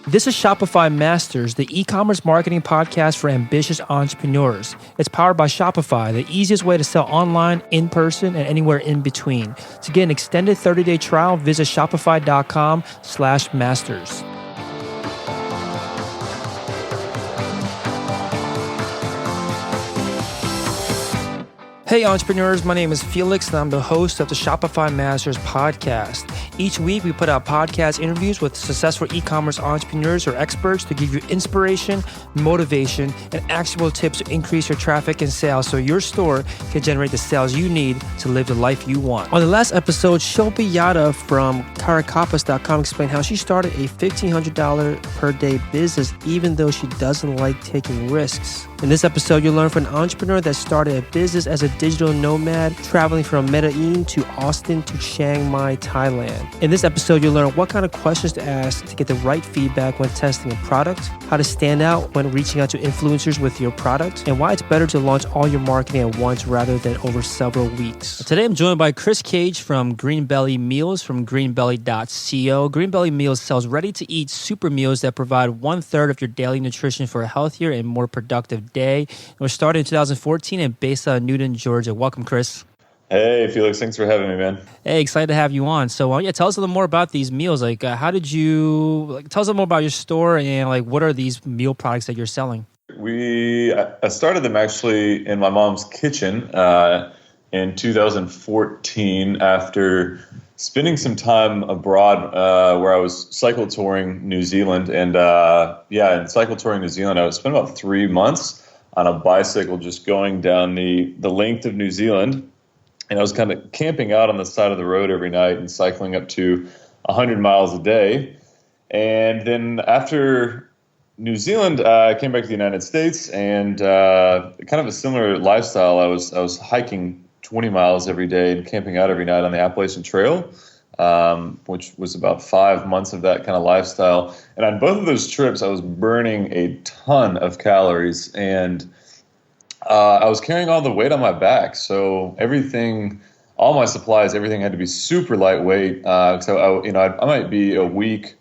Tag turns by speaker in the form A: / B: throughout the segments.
A: This is Shopify Masters, the e-commerce marketing podcast for ambitious entrepreneurs. It's powered by Shopify, the easiest way to sell online, in person, and anywhere in between. To get an extended 30-day trial, visit shopify.com/masters. Hey entrepreneurs, my name is Felix and I'm the host of the Shopify Masters podcast. Each week we put out podcast interviews with successful e-commerce entrepreneurs or experts to give you inspiration, motivation, and actionable tips to increase your traffic and sales so your store can generate the sales you need to live the life you want. On the last episode, Shilpi Yadav from Karakapas.com explained how she started a $1,500 per day business even though she doesn't like taking risks. In this episode, you'll learn from an entrepreneur that started a business as a digital nomad, traveling from Medellin to Austin to Chiang Mai, Thailand. In this episode, you'll learn what kind of questions to ask to get the right feedback when testing a product, how to stand out when reaching out to influencers with your product, and why it's better to launch all your marketing at once rather than over several weeks. Today, I'm joined by Chris Cage from Green Belly Meals from greenbelly.co. Green Belly Meals sells ready-to-eat super meals that provide 1/3 of your daily nutrition for a healthier and more productive day. It was started in 2014 and based out of Newton, Georgia. Welcome, Chris.
B: Hey, Felix. Thanks for having me, man.
A: Hey, excited to have you on. So, tell us a little more about these meals. How did you, tell us a little more about your store and, what are these meal products that you're selling?
B: I started them actually in my mom's kitchen in 2014 after spending some time abroad where I was cycle touring New Zealand. And in cycle touring New Zealand, I spent about 3 months on a bicycle just going down the length of New Zealand. And I was kind of camping out on the side of the road every night and cycling up to 100 miles a day. And then after New Zealand, I came back to the United States and kind of a similar lifestyle. I was hiking 20 miles every day and camping out every night on the Appalachian Trail, which was about 5 months of that kind of lifestyle. And on both of those trips, I was burning a ton of calories and I was carrying all the weight on my back. So everything, all my supplies, everything had to be super lightweight. So I might be a week,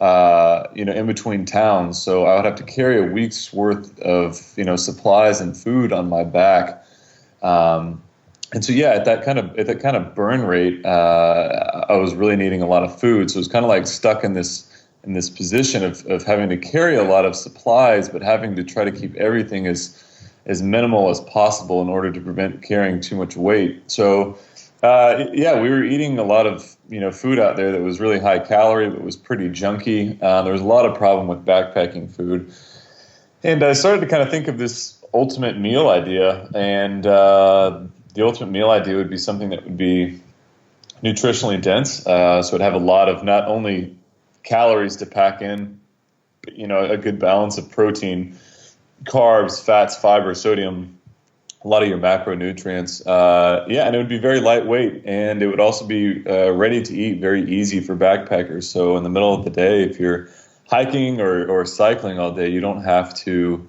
B: in between towns. So I would have to carry a week's worth of, supplies and food on my back. And so, at that kind of burn rate, I was really needing a lot of food. So it was kind of like stuck in this position of having to carry a lot of supplies, but having to try to keep everything as minimal as possible in order to prevent carrying too much weight. So, we were eating a lot of, food out there that was really high calorie, but was pretty junky. There was a lot of problem with backpacking food. And I started to kind of think of this ultimate meal idea. And the ultimate meal idea would be something that would be nutritionally dense. So it'd have a lot of not only calories to pack in, but, a good balance of protein, carbs, fats, fiber, sodium, a lot of your macronutrients. And it would be very lightweight, and it would also be ready to eat, very easy for backpackers. So in the middle of the day, if you're hiking or cycling all day, you don't have to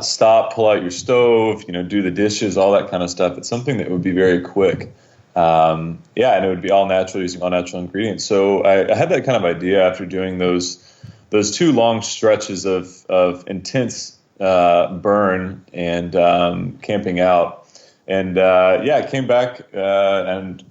B: stop, pull out your stove, do the dishes, all that kind of stuff. It's something that would be very quick. And it would be all natural, using all natural ingredients. So I had that kind of idea after doing those 2 long stretches of intense burn and camping out. And I came back and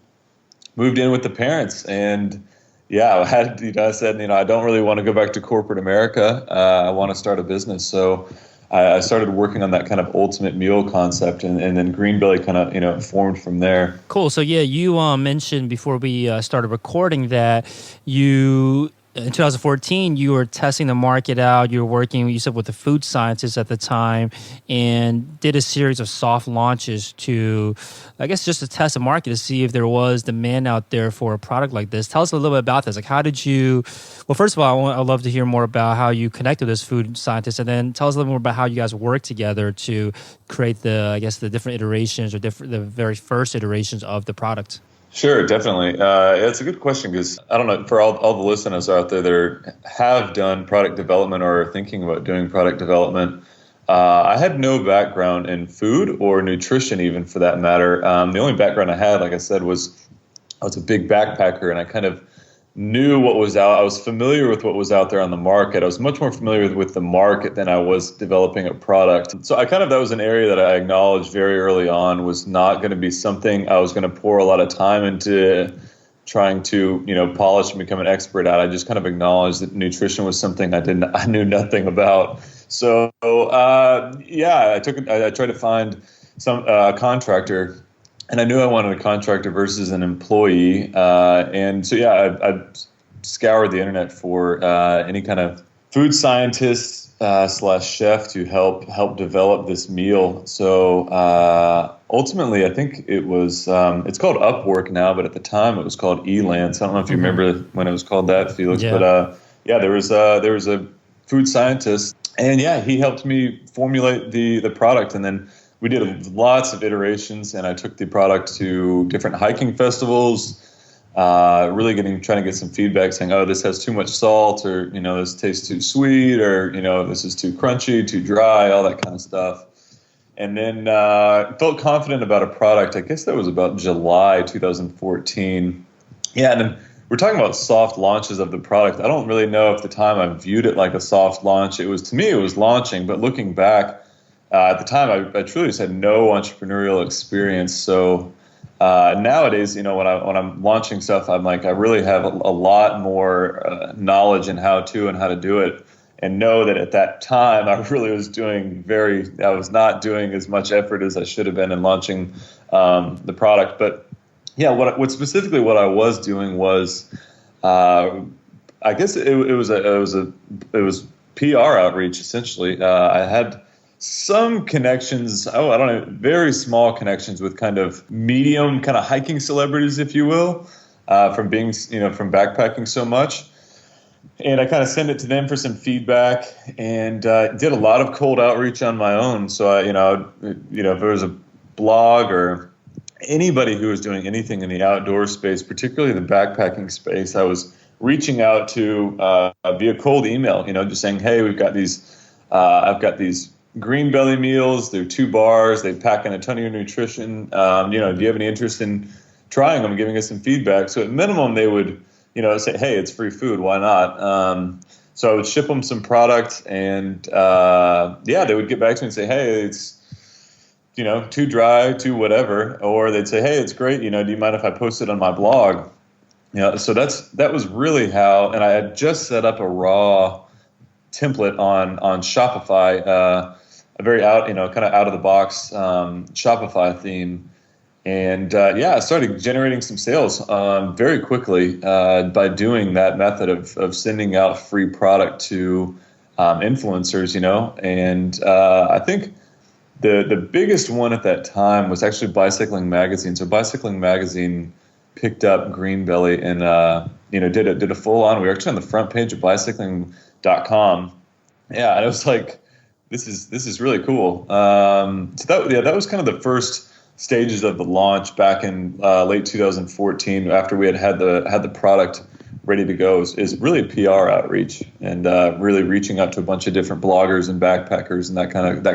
B: moved in with the parents. And I said, I don't really want to go back to corporate America. I want to start a business. So I started working on that kind of ultimate meal concept, and then Green Belly kind of, formed from there.
A: Cool. So you mentioned before we started recording that in 2014, you were testing the market out. You were working, you said, with the food scientists at the time, and did a series of soft launches to, just to test the market to see if there was demand out there for a product like this. Tell us a little bit about this. How did you? Well, first of all, I'd love to hear more about how you connected with this food scientist, and then tell us a little more about how you guys worked together to create the different iterations or the very first iterations of the product.
B: Sure, definitely. It's a good question because I don't know, for all the listeners out there that have done product development or are thinking about doing product development, I had no background in food or nutrition even for that matter. The only background I had, like I said, was I was a big backpacker, and I kind of knew what was out. I was familiar with what was out there on the market. I was much more familiar with the market than I was developing a product. So that was an area that I acknowledged very early on was not going to be something I was going to pour a lot of time into trying to, polish and become an expert at. I just kind of acknowledged that nutrition was something I knew nothing about. So, I tried to find some contractor. And I knew I wanted a contractor versus an employee. I scoured the internet for any kind of food scientist / chef to help develop this meal. So ultimately, I think it was, it's called Upwork now, but at the time it was called Elance. I don't know if you remember when it was called that, Felix. Yeah. But there was a food scientist, and he helped me formulate the product. And then we did lots of iterations, and I took the product to different hiking festivals, really trying to get some feedback saying, oh, this has too much salt, or, this tastes too sweet, or, this is too crunchy, too dry, all that kind of stuff. And then felt confident about a product. I guess that was about July 2014. Yeah, and then we're talking about soft launches of the product. I don't really know if at the time I viewed it like a soft launch. To me, it was launching, but looking back, at the time, I truly just had no entrepreneurial experience. So nowadays, when I'm launching stuff, I'm like, I really have a lot more knowledge in how to do it, and know that at that time, I really was I was not doing as much effort as I should have been in launching the product. But what specifically what I was doing was, I guess it was PR outreach essentially. I had some connections, I don't know, very small connections with kind of medium kind of hiking celebrities, if you will, from being, from backpacking so much. And I kind of sent it to them for some feedback, and did a lot of cold outreach on my own. So, if there was a blog or anybody who was doing anything in the outdoor space, particularly the backpacking space, I was reaching out to via cold email, just saying, hey, I've got these green belly meals. They're 2 bars. They pack in a ton of your nutrition. Do you have any interest in trying them, giving us some feedback? So at minimum, they would, say, hey, it's free food. Why not? So I would ship them some product, and they would get back to me and say, hey, it's, too dry, too whatever. Or they'd say, hey, it's great. Do you mind if I post it on my blog? So that was really how, and I had just set up a raw template on Shopify, a very kind of out of the box Shopify theme. And I started generating some sales very quickly by doing that method of sending out free product to influencers, And I think the biggest one at that time was actually Bicycling Magazine. So Bicycling Magazine picked up Green Belly and did a full on. We were actually on the front page of bicycling.com. Yeah, and it was like, this is really cool. So that was kind of the first stages of the launch back in late 2014, after we had the product ready to go, is really PR outreach and really reaching out to a bunch of different bloggers and backpackers and that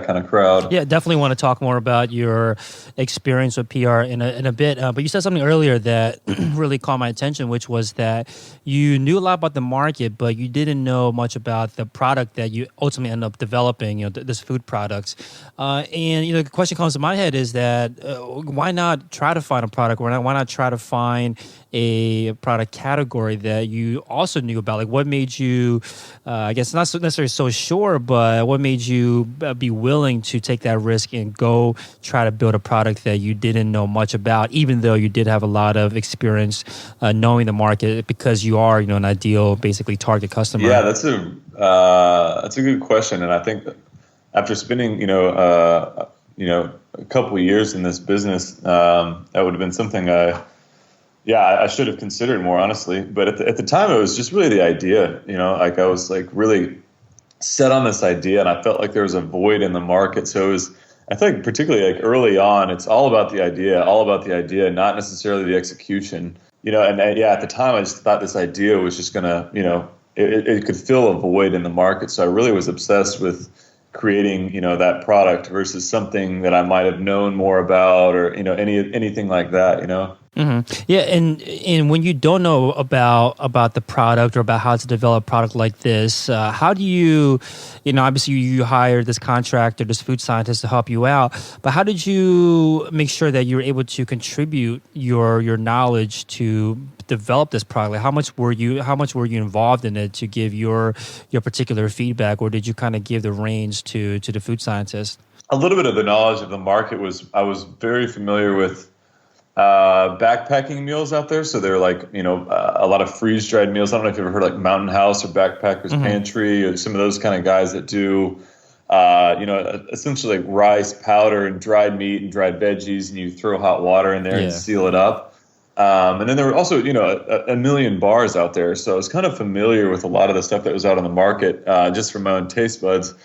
B: kind of crowd.
A: Yeah, definitely want to talk more about your experience with PR in a bit. But you said something earlier that really caught my attention, which was that you knew a lot about the market, but you didn't know much about the product that you ultimately end up developing. This food products. And the question comes to my head is that why not try to find a product? Why not try to find a product category that you also knew about? Like, what made you, I guess not necessarily so sure, but what made you be willing to take that risk and go try to build a product that you didn't know much about, even though you did have a lot of experience knowing the market, because you are, an ideal, basically, target customer? Yeah,
B: that's a good question, and I think after spending, a couple of years in this business, that would have been something I should have considered more, honestly. But at the time, it was just really the idea, I was really set on this idea, and I felt like there was a void in the market. So it was, I think particularly early on, it's all about the idea, not necessarily the execution, and at the time, I just thought this idea was just going to, it could fill a void in the market. So I really was obsessed with creating, that product versus something that I might have known more about, or, anything like that,
A: Yeah, and when you don't know about the product or about how to develop a product like this, how do you, obviously you hired this contractor, this food scientist to help you out, but how did you make sure that you were able to contribute your knowledge to develop this product? Like how much were you involved in it to give your particular feedback, or did you kind of give the reins to the food scientist?
B: A little bit of the knowledge of the market I was very familiar with backpacking meals out there. So they're like, a lot of freeze dried meals. I don't know if you've ever heard of like Mountain House or Backpackers Pantry or some of those kind of guys that do, essentially like rice powder and dried meat and dried veggies, and you throw hot water in there and seal it up. And then there were also, a million bars out there. So I was kind of familiar with a lot of the stuff that was out on the market, just from my own taste buds.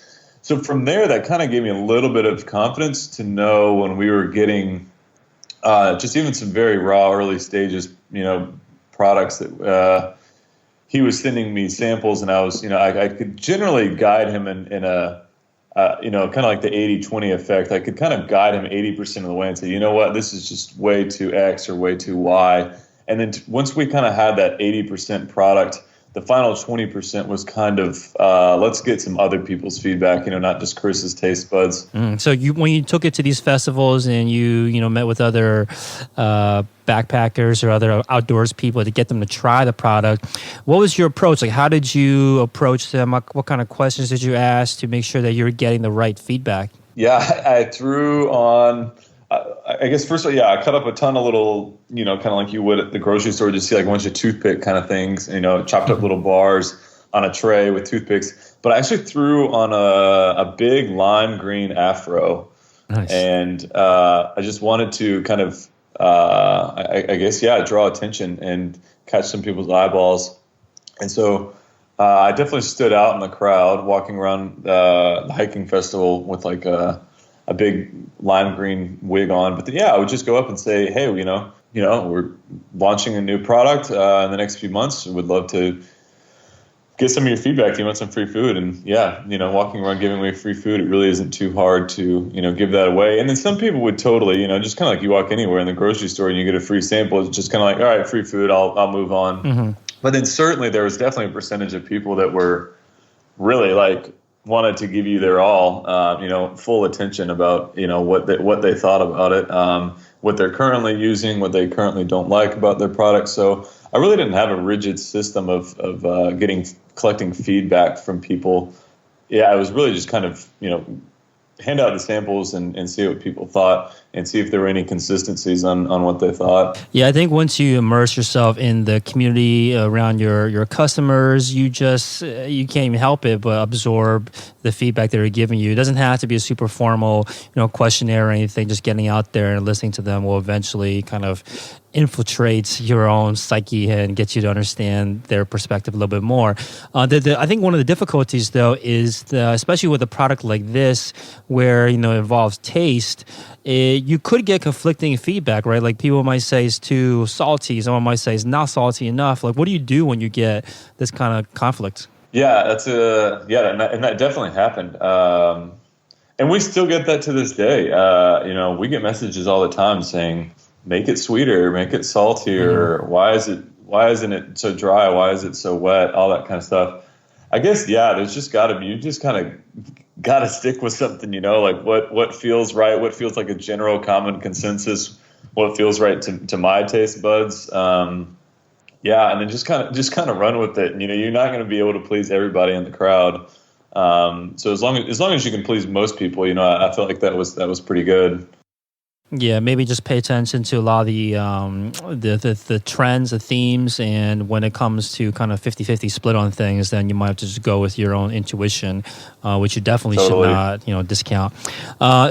B: So from there, that kind of gave me a little bit of confidence to know when we were getting just even some very raw early stages, products that he was sending me samples, and I was, I could generally guide him in a, kind of like the 80-20 effect. I could kind of guide him 80% of the way and say, you know what, this is just way too X or way too Y. And then once we kind of had that 80% product, the final 20% was kind of let's get some other people's feedback, not just Chris's taste buds.
A: So when you took it to these festivals and you met with other backpackers or other outdoors people to get them to try the product, what was your approach? Like, how did you approach them? What kind of questions did you ask to make sure that you're getting the right feedback?
B: Yeah, I threw on. I guess first of all, I cut up a ton of little, kind of like you would at the grocery store, just see like a bunch of toothpick kind of things, chopped up little bars on a tray with toothpicks. But I actually threw on a big lime green afro. Nice. And I just wanted to kind of, I guess, draw attention and catch some people's eyeballs. And so I definitely stood out in the crowd walking around the hiking festival with like a big lime green wig on. But I would just go up and say, hey, we're launching a new product in the next few months. We'd love to get some of your feedback. Do you want some free food? And walking around giving away free food, it really isn't too hard to, give that away. And then some people would totally, just kind of like you walk anywhere in the grocery store and you get a free sample. It's just kind of like, all right, free food, I'll move on. Mm-hmm. But then certainly there was definitely a percentage of people that were really like, wanted to give you their all, full attention about, what they thought about it, what they're currently using, what they currently don't like about their product. So I really didn't have a rigid system of collecting feedback from people. I was really just kind of, hand out the samples and see what people thought and see if there were any consistencies on what they thought.
A: Yeah, I think once you immerse yourself in the community around your customers, you can't even help it but absorb the feedback that they're giving you. It doesn't have to be a super formal, questionnaire or anything. Just getting out there and listening to them will eventually kind of infiltrates your own psyche and gets you to understand their perspective a little bit more. I think one of the difficulties, though, is especially with a product like this, where it involves taste, you could get conflicting feedback, right? Like people might say it's too salty, someone might say it's not salty enough. Like, what do you do when you get this kind of conflict?
B: Yeah, and that definitely happened. And we still get that to this day. We get messages all the time saying, make it sweeter, make it saltier. Mm-hmm. Why isn't it so dry? Why is it so wet? All that kind of stuff. I guess, there's just you just kind of got to stick with something, like what feels right, what feels like a general common consensus, what feels right to my taste buds. And then just kind of run with it. You're not going to be able to please everybody in the crowd. So as long as you can please most people, I felt like that was pretty good.
A: Yeah, maybe just pay attention to a lot of the trends, the themes, and when it comes to kind of 50-50 split on things, then you might have to just go with your own intuition, which you definitely should not, discount.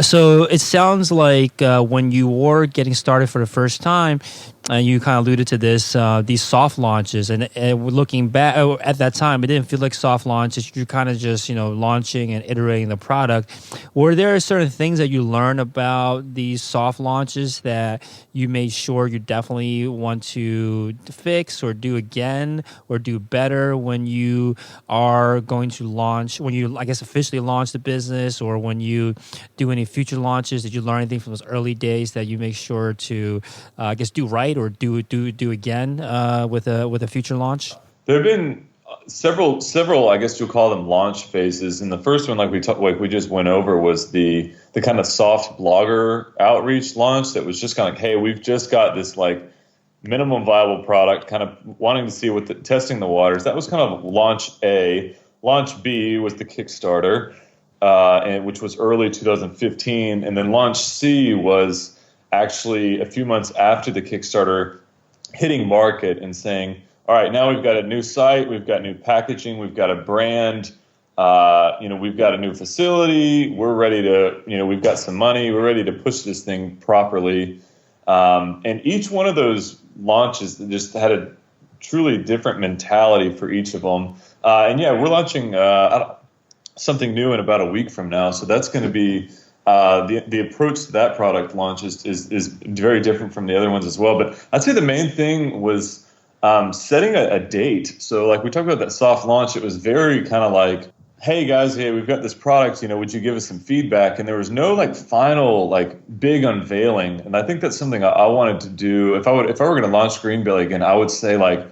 A: So it sounds like when you were getting started for the first time, and you kind of alluded to this, these soft launches, and looking back at that time, it didn't feel like soft launches. You're kind of just, launching and iterating the product. Were there certain things that you learned about these soft launches that you made sure you definitely want to fix or do again or do better when you are going to launch, when you, I guess, officially launch the business, or when you do any future launches? Did you learn anything from those early days that you make sure to, do right right or do again with a future launch?
B: There have been several, I guess you'll call them launch phases. And the first one, like we just went over, was the kind of soft blogger outreach launch that was just kind of like, hey, we've just got this like minimum viable product, kind of wanting to see testing the waters. That was kind of launch A. Launch B was the Kickstarter, which was early 2015. And then launch C was actually a few months after the Kickstarter hitting market and saying, all right, now we've got a new site, we've got new packaging, we've got a brand, we've got a new facility, we're ready to, we've got some money, we're ready to push this thing properly. And each one of those launches just had a truly different mentality for each of them. We're launching something new in about a week from now. So that's going to be the approach to that product launch is very different from the other ones as well. But I'd say the main thing was setting a date. So like we talked about that soft launch, it was very kind of like, hey guys, we've got this product, would you give us some feedback? And there was no like final like big unveiling. And I think that's something I wanted to do. If I were going to launch Green Belly again, I would say like,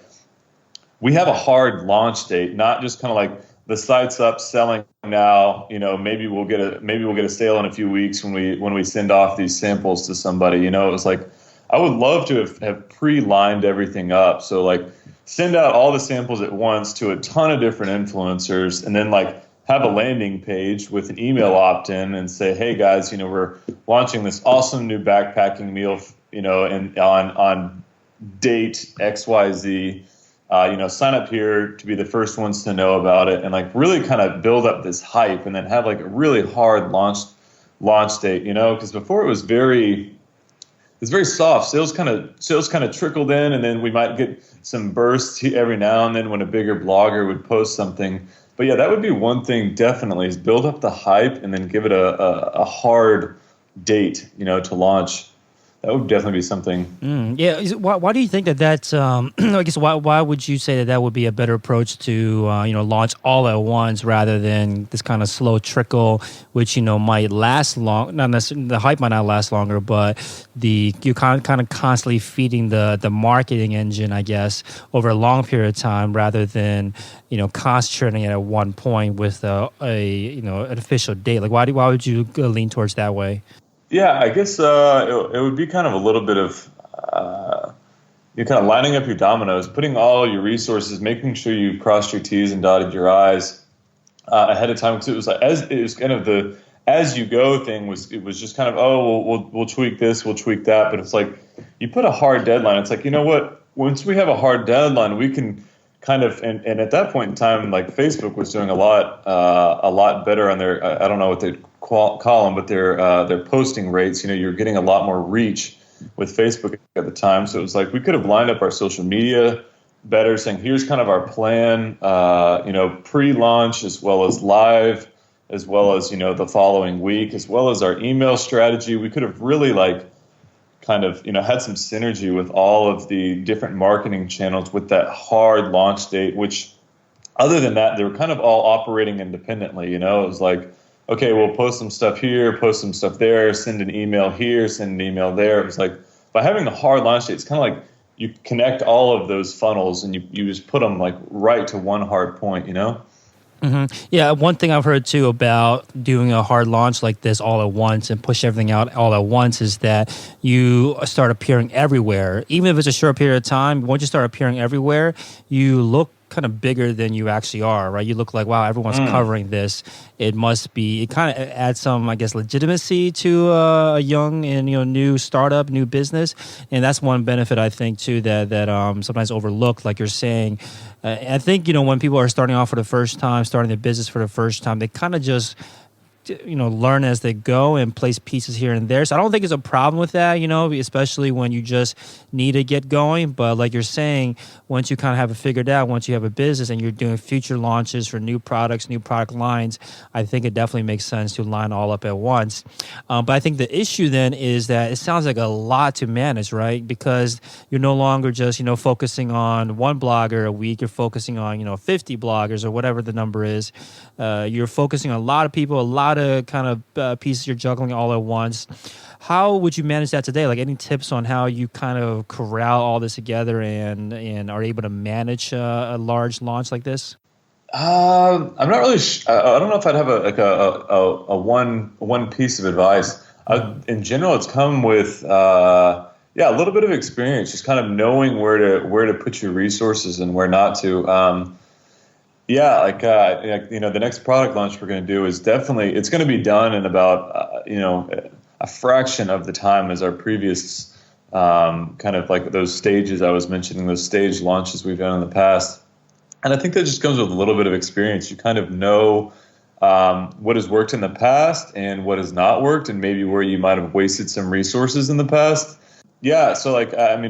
B: we have a hard launch date, not just kind of like the site's up selling now, maybe we'll get a sale in a few weeks when we send off these samples to somebody. It was like, I would love to have pre-lined everything up. So like send out all the samples at once to a ton of different influencers and then like have a landing page with an email opt-in and say, hey guys, we're launching this awesome new backpacking meal, and on date XYZ, sign up here to be the first ones to know about it and like really kind of build up this hype and then have like a really hard launch date, because before it was very soft. Sales kind of trickled in, and then we might get some bursts every now and then when a bigger blogger would post something. But yeah, that would be one thing definitely, is build up the hype and then give it a hard date, to launch. That would definitely be something.
A: Why do you think that's? I guess why would you say that would be a better approach to launch all at once rather than this kind of slow trickle, which might last long? Not necessarily the hype might not last longer, but you kind of constantly feeding the marketing engine, I guess, over a long period of time rather than concentrating it at one point with an official date. Like why would you lean towards that way?
B: Yeah, I guess it would be kind of a little bit of you're kind of lining up your dominoes, putting all your resources, making sure you crossed your T's and dotted your I's ahead of time. Because it was kind of the as you go thing it was just kind of we'll tweak this, we'll tweak that, but it's like you put a hard deadline. It's like, what? Once we have a hard deadline, we can kind of and at that point in time, like Facebook was doing a lot better on their I don't know what they call them, but their posting rates. You're getting a lot more reach with Facebook at the time. So it was like we could have lined up our social media better, saying here's kind of our plan, pre-launch as well as live, as well as the following week, as well as our email strategy. We could have really like kind of had some synergy with all of the different marketing channels with that hard launch date, which other than that, they were kind of all operating independently. It was like, okay, we'll post some stuff here, post some stuff there, send an email here, send an email there. It was like by having a hard launch date, it's kind of like you connect all of those funnels and you just put them like right to one hard point,
A: Mm-hmm. Yeah, one thing I've heard too about doing a hard launch like this all at once and push everything out all at once is that you start appearing everywhere. Even if it's a short period of time, once you start appearing everywhere, you look kind of bigger than you actually are, right? You look like, wow, everyone's covering this. It must be, it kind of adds some, I guess, legitimacy to a young and, new startup, new business. And that's one benefit, I think, too, that sometimes overlooked, like you're saying. I think, when people are starting off for the first time, starting their business for the first time, they kind of just learn as they go and place pieces here and there. So I don't think it's a problem with that, especially when you just need to get going. But like you're saying, once you kind of have it figured out, once you have a business and you're doing future launches for new products, new product lines, I think it definitely makes sense to line all up at once. But I think the issue then is that it sounds like a lot to manage, right? Because you're no longer just, focusing on one blogger a week. You're focusing on, 50 bloggers or whatever the number is. You're focusing on a lot of people, a lot lot of kind of pieces you're juggling all at once. How would you manage that today? Like any tips on how you kind of corral all this together and are able to manage a large launch like this?
B: I'm not really. I don't know if I'd have a one piece of advice. In general, it's come with a little bit of experience, just kind of knowing where to put your resources and where not to. The next product launch we're going to do is definitely, it's going to be done in about a fraction of the time as our previous kind of like those stages I was mentioning, those stage launches we've done in the past. And I think that just comes with a little bit of experience. You kind of know what has worked in the past and what has not worked, and maybe where you might have wasted some resources in the past. Yeah, so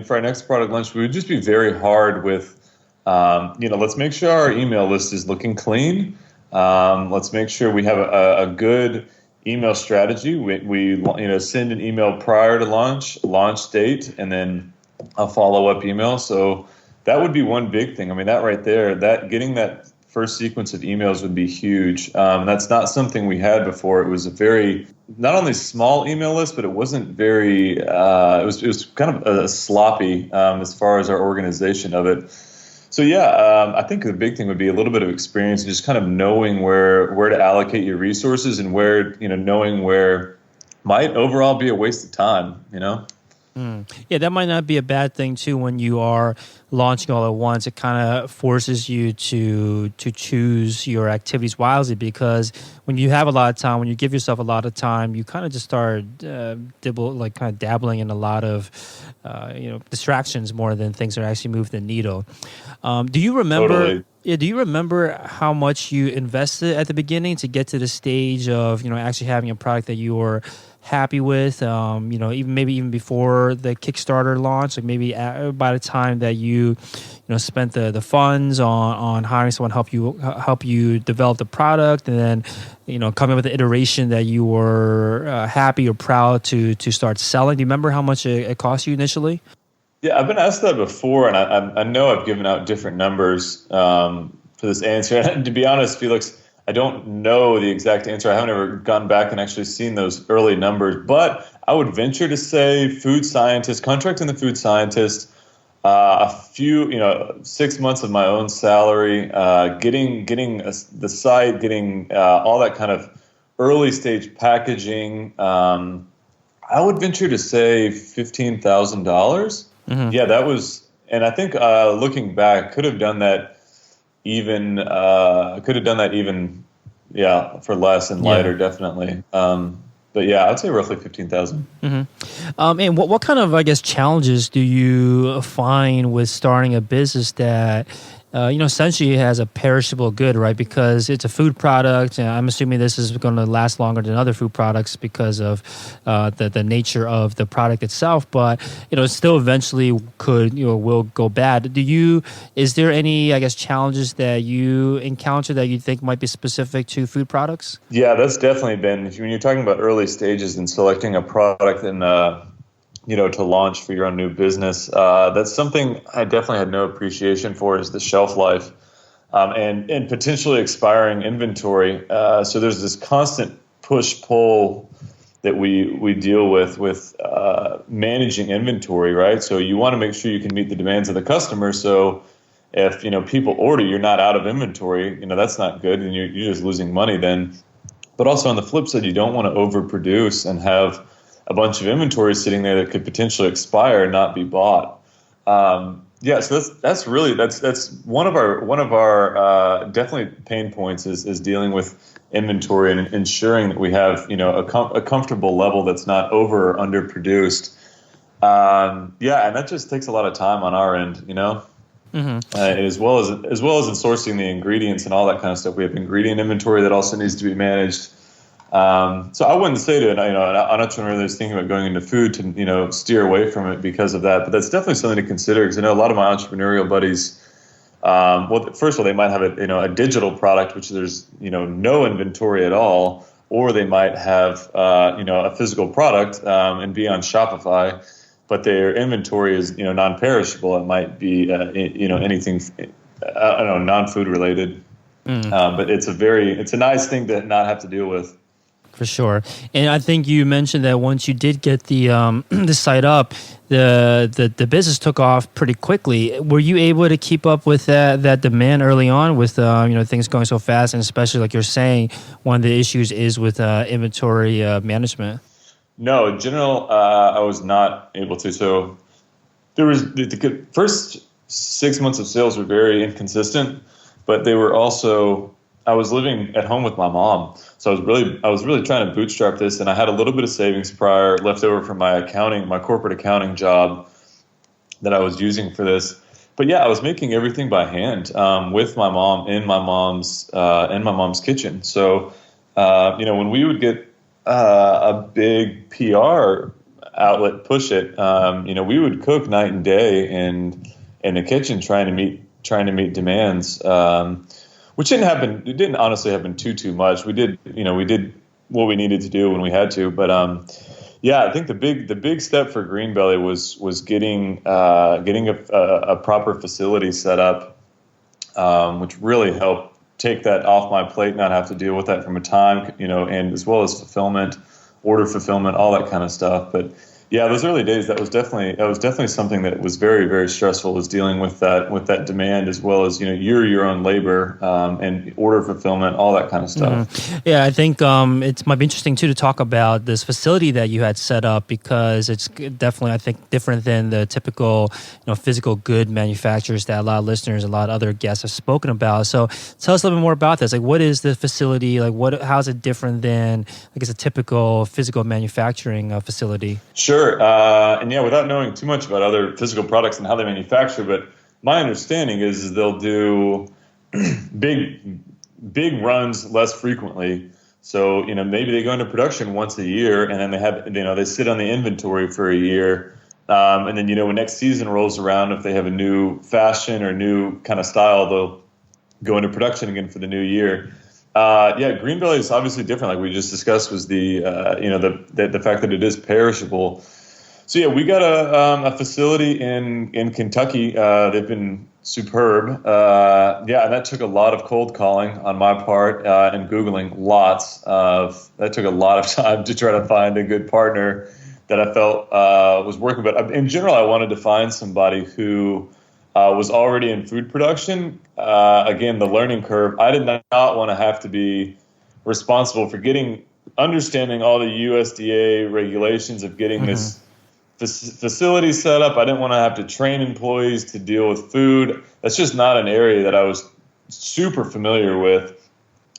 B: for our next product launch, we would just be very hard with, let's make sure our email list is looking clean. Let's make sure we have a good email strategy. We send an email prior to launch date, and then a follow-up email. So that would be one big thing. I mean, that right there, that getting that first sequence of emails would be huge. That's not something we had before. It was a very, not only small email list, but it wasn't very, it was kind of a sloppy as far as our organization of it. So I think the big thing would be a little bit of experience, just kind of knowing where to allocate your resources and knowing where might overall be a waste of time,
A: Yeah, that might not be a bad thing too when you are launching all at once. It kind of forces you to choose your activities wisely, because when you have a lot of time, when you give yourself a lot of time, you kind of just start dabbling in a lot of distractions more than things that actually move the needle. Do you remember?
B: Totally.
A: Yeah, do you remember how much you invested at the beginning to get to the stage of actually having a product that you were happy with? Even before the Kickstarter launch, like maybe by the time that you spent the funds on hiring someone help you develop the product, and then coming up with the iteration that you were happy or proud to start selling. Do you remember how much it cost you initially?
B: Yeah, I've been asked that before, and I know I've given out different numbers for this answer. And to be honest, Felix, I don't know the exact answer. I haven't ever gone back and actually seen those early numbers, but I would venture to say contracting the food scientist, a few, 6 months of my own salary, getting the site, getting all that kind of early stage packaging. I would venture to say $15,000. Mm-hmm. Yeah, that was, and I think looking back, could have done that even for less and lighter, definitely. But yeah, I'd say roughly 15,000.
A: Mm-hmm. And what kind of, I guess, challenges do you find with starting a business that essentially has a perishable good, right? Because it's a food product, and I'm assuming this is going to last longer than other food products because of the nature of the product itself. But it still eventually will go bad. Is there any, I guess, challenges that you encounter that you think might be specific to food products?
B: Yeah, that's definitely been, when you're talking about early stages and selecting a product and to launch for your own new business. That's something I definitely had no appreciation for, is the shelf life and potentially expiring inventory. So there's this constant push-pull that we deal with managing inventory, right? So you want to make sure you can meet the demands of the customer. So if people order, you're not out of inventory. That's not good, and you're just losing money then. But also on the flip side, you don't want to overproduce and have a bunch of inventory sitting there that could potentially expire and not be bought. So that's one of our definitely pain points is dealing with inventory and ensuring that we have a comfortable level that's not over or underproduced. And that just takes a lot of time on our end, Mm-hmm. As well as in sourcing the ingredients and all that kind of stuff. We have ingredient inventory that also needs to be managed. So I wouldn't say to an entrepreneur that's thinking about going into food to steer away from it because of that, but that's definitely something to consider, because I know a lot of my entrepreneurial buddies. First of all, they might have a digital product which there's no inventory at all, or they might have a physical product and be on Shopify, but their inventory is non-perishable. It might be anything non-food related, but it's a nice thing to not have to deal with.
A: For sure. And I think you mentioned that once you did get the the site up, the business took off pretty quickly. Were you able to keep up with that demand early on with things going so fast, and especially like you're saying, one of the issues is with inventory management?
B: No, in general, I was not able to. So there was the first 6 months of sales were very inconsistent, but they were also, I was living at home with my mom, so I was really trying to bootstrap this, and I had a little bit of savings prior left over from my corporate accounting job that I was using for this. But yeah, I was making everything by hand with my mom in my mom's kitchen. So when we would get a big PR outlet push it, we would cook night and day in the kitchen trying to meet demands. Which didn't happen. It didn't honestly happen too much. We did what we needed to do when we had to. But I think the big step for Greenbelly was getting a proper facility set up, which really helped take that off my plate, not have to deal with that from a time, and as well as fulfillment, order fulfillment, all that kind of stuff. But yeah, those early days, that was definitely something that was very, very stressful, was dealing with that demand, as well as your own labor and order fulfillment, all that kind of stuff.
A: Mm-hmm. Yeah, I think it might be interesting too to talk about this facility that you had set up, because it's definitely, I think, different than the typical physical good manufacturers that a lot of listeners, a lot of other guests have spoken about. So tell us a little bit more about this. Like, what is the facility? Like, how is it different than, I guess, a typical physical manufacturing facility?
B: Sure. Without knowing too much about other physical products and how they manufacture, but my understanding is they'll do big runs less frequently. So, maybe they go into production once a year, and then they sit on the inventory for a year. And then, when next season rolls around, if they have a new fashion or new kind of style, they'll go into production again for the new year. Greenbelly is obviously different. Like we just discussed, was the fact that it is perishable. So yeah, we got a facility in Kentucky. They've been superb. And that took a lot of cold calling on my part and Googling that took a lot of time to try to find a good partner that I felt was working. But in general, I wanted to find somebody who was already in food production. Again, the learning curve. I did not want to have to be responsible for understanding all the USDA regulations of getting this facility set up. I didn't want to have to train employees to deal with food. That's just not an area that I was super familiar with.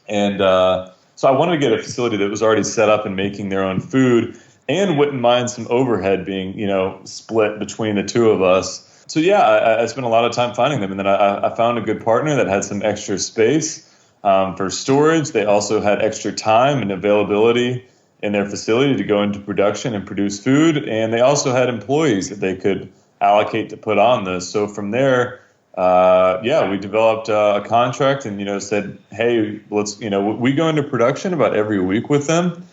B: And so I wanted to get a facility that was already set up and making their own food, and wouldn't mind some overhead being, split between the two of us. So yeah, I spent a lot of time finding them, and then I found a good partner that had some extra space for storage. They also had extra time and availability in their facility to go into production and produce food, and they also had employees that they could allocate to put on this. So from there, we developed a contract and said, hey, let's we go into production about every week with them.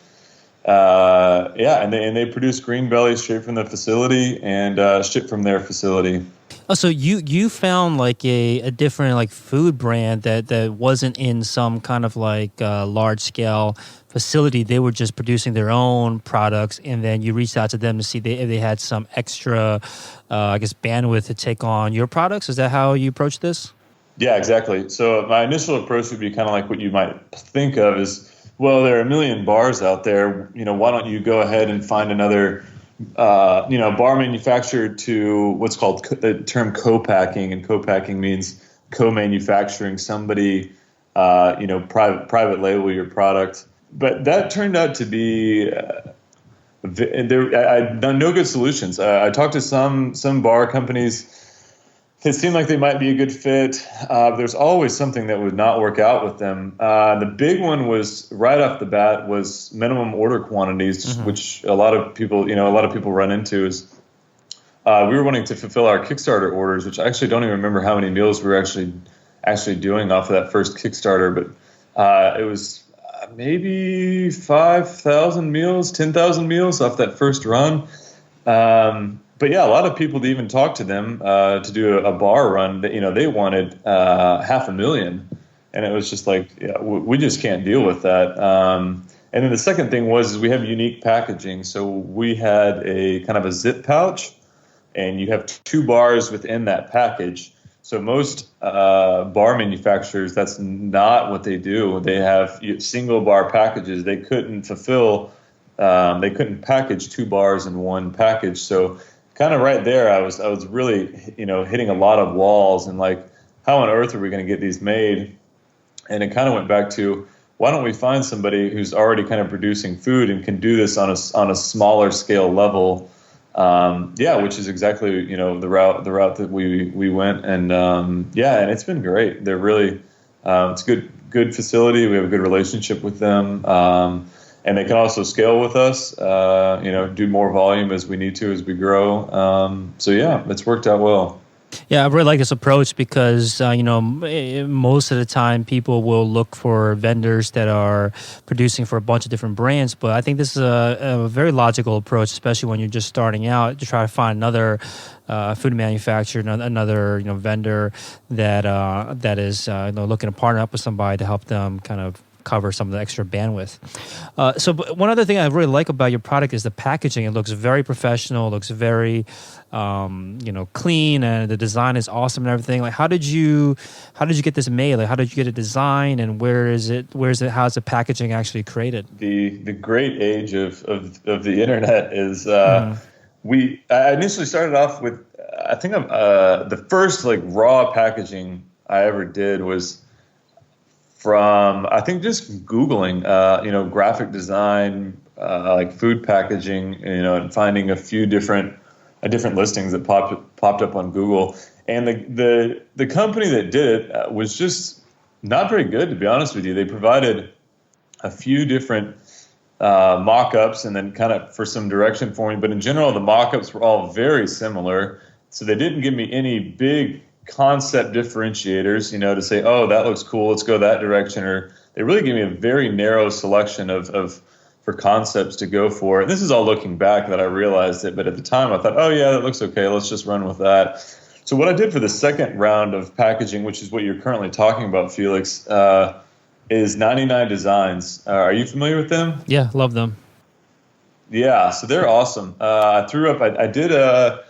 B: And they produce Greenbelly straight from the facility and ship from their facility.
A: Oh, so you found like a different like food brand that wasn't in some kind of like large scale facility. They were just producing their own products, and then you reached out to them to see if they had some extra, bandwidth to take on your products. Is that how you approached this?
B: Yeah, exactly. So my initial approach would be kind of like what you might think of as, well, there are a million bars out there. Why don't you go ahead and find another, bar manufacturer to what's called the term co-packing, and co-packing means co-manufacturing somebody, private label your product. But that turned out to be I'd done no good solutions. I talked to some bar companies. It seemed like they might be a good fit. There's always something that would not work out with them. The big one was right off the bat was minimum order quantities, which a lot of people run into. Is we were wanting to fulfill our Kickstarter orders, which I actually don't even remember how many meals we were actually doing off of that first Kickstarter, but it was maybe 5,000 meals, 10,000 meals off that first run. But yeah, a lot of people to even talk to them to do a bar run. They wanted 500,000, and it was just like, we just can't deal with that. And then the second thing was is we have unique packaging. So we had a kind of a zip pouch, and you have 2 bars within that package. So most bar manufacturers, that's not what they do. They have single bar packages. They couldn't fulfill, they couldn't package 2 bars in one package. So kind of right there, I was really, hitting a lot of walls and like, how on earth are we going to get these made? And it kind of went back to, why don't we find somebody who's already kind of producing food and can do this on a smaller scale level? Which is exactly, the route that we went. And and it's been great. They're really, it's good facility. We have a good relationship with them. And they can also scale with us, do more volume as we need to, as we grow. It's worked out well.
A: Yeah, I really like this approach because, most of the time people will look for vendors that are producing for a bunch of different brands. But I think this is a very logical approach, especially when you're just starting out, to try to find another food manufacturer, another vendor that is looking to partner up with somebody to help them kind of cover some of the extra bandwidth. So one other thing I really like about your product is the packaging. It looks very professional. It looks very, clean, and the design is awesome and everything. Like, how did you get this made? Like, how did you get it designed, and how's the packaging actually created?
B: The great age of the internet is, I initially started off with, I think the first like raw packaging I ever did was from, I think, just Googling, graphic design, like food packaging, and finding a few different listings that popped up on Google. And the company that did it was just not very good, to be honest with you. They provided a few different mock-ups and then kind of for some direction for me. But in general, the mock-ups were all very similar. So they didn't give me any big concept differentiators, to say, oh, that looks cool, let's go that direction. Or they really gave me a very narrow selection for concepts to go for. And this is all looking back that I realized it, but at the time I thought, oh yeah, that looks okay, let's just run with that. So what I did for the second round of packaging, which is what you're currently talking about, Felix, is 99 Designs. Are you familiar with them?
A: Yeah, love them.
B: Yeah, so they're awesome. I did the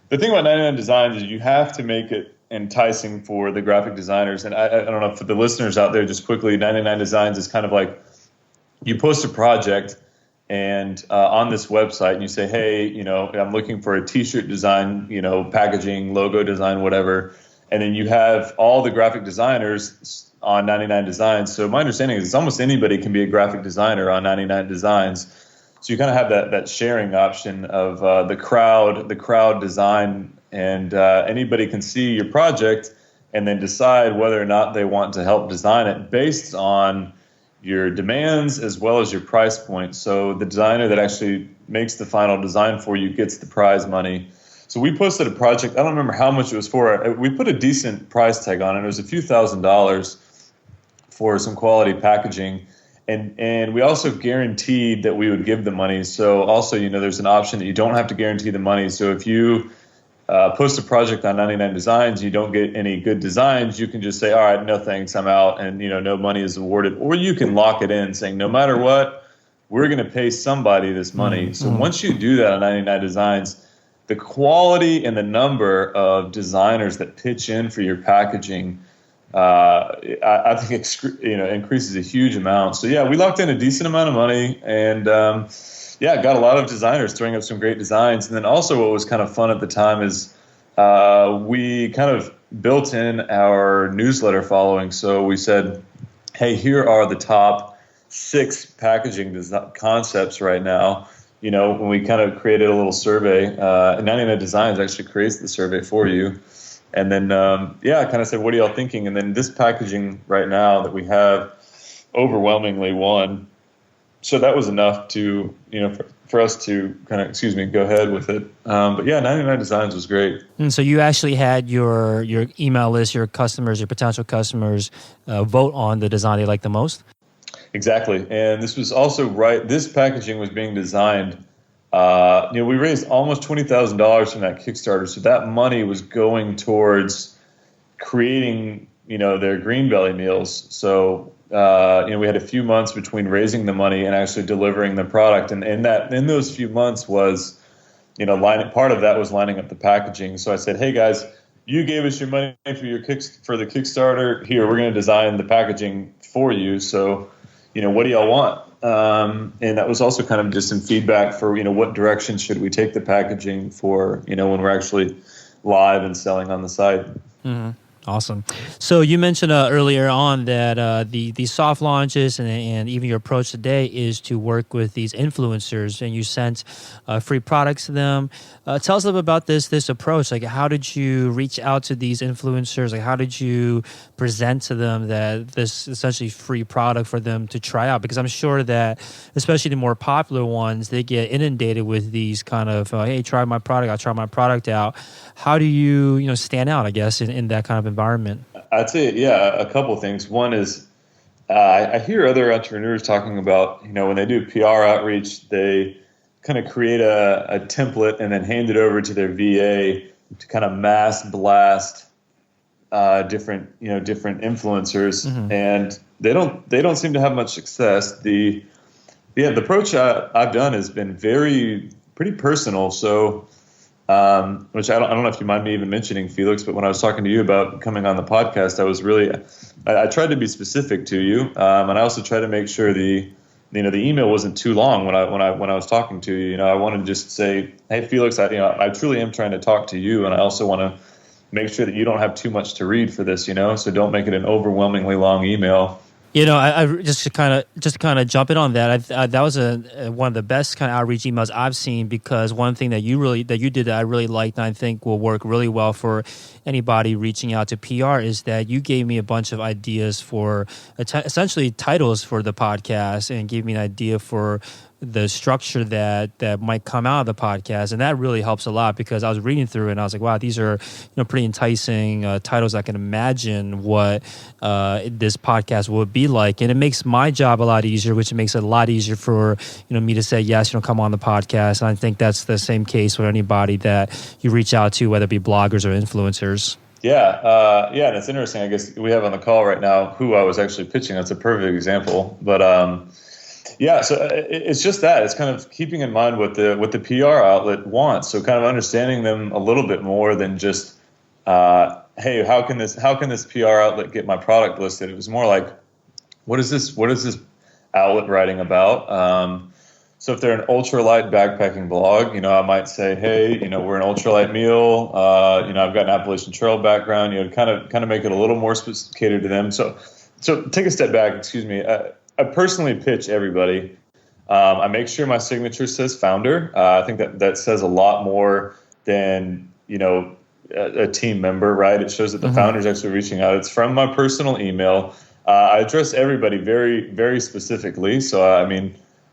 B: thing about 99 Designs is you have to make it enticing for the graphic designers. And I don't know, for the listeners out there, just quickly, 99 Designs is kind of like, you post a project and on this website, and you say, hey, I'm looking for a t-shirt design, packaging, logo design, whatever. And then you have all the graphic designers on 99 Designs. So my understanding is almost anybody can be a graphic designer on 99 Designs. So you kind of have that sharing option of the crowd design, and anybody can see your project and then decide whether or not they want to help design it based on your demands as well as your price point. So the designer that actually makes the final design for you gets the prize money. So we posted a project. I don't remember how much it was for. We put a decent price tag on it. It was a few $1,000s for some quality packaging. And we also guaranteed that we would give the money. So also, there's an option that you don't have to guarantee the money. So if you post a project on 99 Designs, you don't get any good designs, you can just say, all right, no thanks, I'm out, and no money is awarded. Or you can lock it in saying, no matter what, we're going to pay somebody this money. So once you do that on 99 Designs, the quality and the number of designers that pitch in for your packaging, I think increases a huge amount. So yeah, we locked in a decent amount of money, and got a lot of designers throwing up some great designs. And then also what was kind of fun at the time is we kind of built in our newsletter following. So we said, hey, here are the top 6 packaging concepts right now. When we kind of created a little survey, 99 Designs actually creates the survey for you. And then, I kind of said, what are y'all thinking? And then this packaging right now that we have overwhelmingly won. So that was enough to, for us to kind of, go ahead with it. 99 Designs was great. And
A: so you actually had your email list, your customers, your potential customers vote on the design they like the most?
B: Exactly. And this was also right. This packaging was being designed. We raised almost $20,000 from that Kickstarter. So that money was going towards creating, their green belly meals. So we had a few months between raising the money and actually delivering the product. And in those few months was, part of that was lining up the packaging. So I said, hey guys, you gave us your money for the Kickstarter. Here, we're going to design the packaging for you. So, what do y'all want? And that was also kind of just some feedback for, what direction should we take the packaging for, when we're actually live and selling on the site.
A: Mm-hmm. Awesome. So you mentioned earlier on that the soft launches and even your approach today is to work with these influencers, and you sent free products to them. Tell us a little bit about this approach. Like, how did you reach out to these influencers? Like, how did you present to them that this essentially free product for them to try out? Because I'm sure that, especially the more popular ones, they get inundated with these kind of, hey, try my product. I'll try my product out. How do you, stand out, I guess, in that kind of environment?
B: I'd say, a couple of things. One is I hear other entrepreneurs talking about, when they do PR outreach, they kind of create a template and then hand it over to their VA to kind of mass blast different influencers, mm-hmm. and they don't seem to have much success. The approach I've done has been pretty personal. So. Which I don't know if you mind me even mentioning, Felix, but when I was talking to you about coming on the podcast, I tried to be specific to you, and I also tried to make sure the email wasn't too long when I was talking to you. I wanted to just say, hey, Felix, I truly am trying to talk to you, and I also want to make sure that you don't have too much to read for this, so don't make it an overwhelmingly long email.
A: I just to kind of jump in on that. That was one of the best kind of outreach emails I've seen, because one thing that you did that I really liked and I think will work really well for anybody reaching out to PR is that you gave me a bunch of ideas for essentially titles for the podcast, and gave me an idea for the structure that might come out of the podcast, and that really helps a lot, because I was reading through it and I was like, wow, these are pretty enticing titles. I can imagine what this podcast would be like, and it makes my job a lot easier, which makes it a lot easier for me to say yes, come on the podcast. And I think that's the same case with anybody that you reach out to, whether it be bloggers or influencers.
B: Yeah, and it's interesting. I guess we have on the call right now who I was actually pitching. That's a perfect example, but. So it's just that. It's kind of keeping in mind what the PR outlet wants. So kind of understanding them a little bit more than just, hey, how can this PR outlet get my product listed? It was more like, what is this outlet writing about? So if they're an ultralight backpacking blog, I might say, hey, we're an ultralight meal. I've got an Appalachian Trail background. Kind of make it a little more sophisticated to them. So take a step back. Excuse me. I personally pitch everybody. I make sure my signature says founder. I think that says a lot more than, a team member, right? It shows that the mm-hmm. founder is actually reaching out. It's from my personal email. I address everybody very, very specifically. So,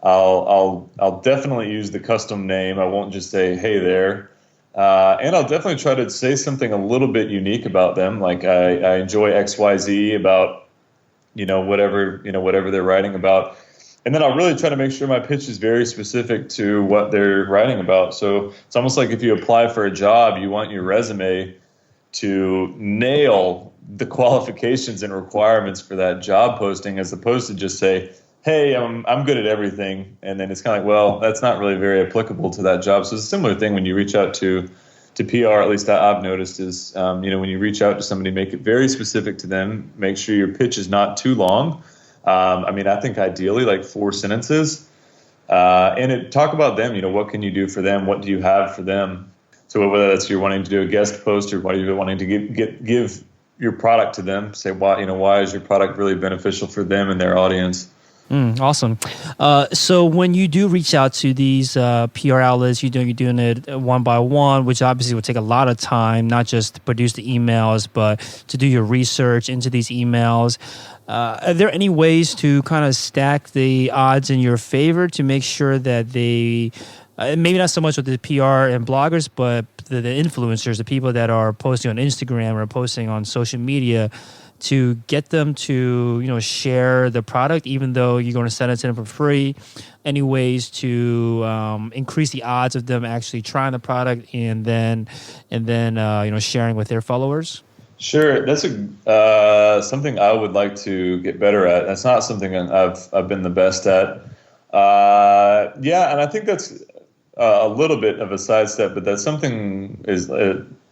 B: I'll definitely use the custom name. I won't just say, hey there. And I'll definitely try to say something a little bit unique about them. Like I enjoy XYZ about, whatever they're writing about. And then I'll really try to make sure my pitch is very specific to what they're writing about. So it's almost like if you apply for a job, you want your resume to nail the qualifications and requirements for that job posting, as opposed to just say, hey, I'm good at everything. And then it's kind of like, well, that's not really very applicable to that job. So it's a similar thing when you reach out to PR, at least that I've noticed, is, when you reach out to somebody, make it very specific to them. Make sure your pitch is not too long. I think ideally like 4 sentences. And talk about them. What can you do for them? What do you have for them? So whether that's you're wanting to do a guest post or whether you're wanting to give your product to them, say why is your product really beneficial for them and their audience?
A: Awesome. So when you do reach out to these PR outlets, you're doing it one by one, which obviously will take a lot of time, not just to produce the emails, but to do your research into these emails. Are there any ways to kind of stack the odds in your favor to make sure that they, maybe not so much with the PR and bloggers, but the influencers, the people that are posting on Instagram or posting on social media, to get them to share the product, even though you're going to send it to them for free? Any ways to increase the odds of them actually trying the product and then sharing with their followers?
B: Sure, that's something I would like to get better at. That's not something I've been the best at. Yeah, and I think that's a little bit of a sidestep, but that's something is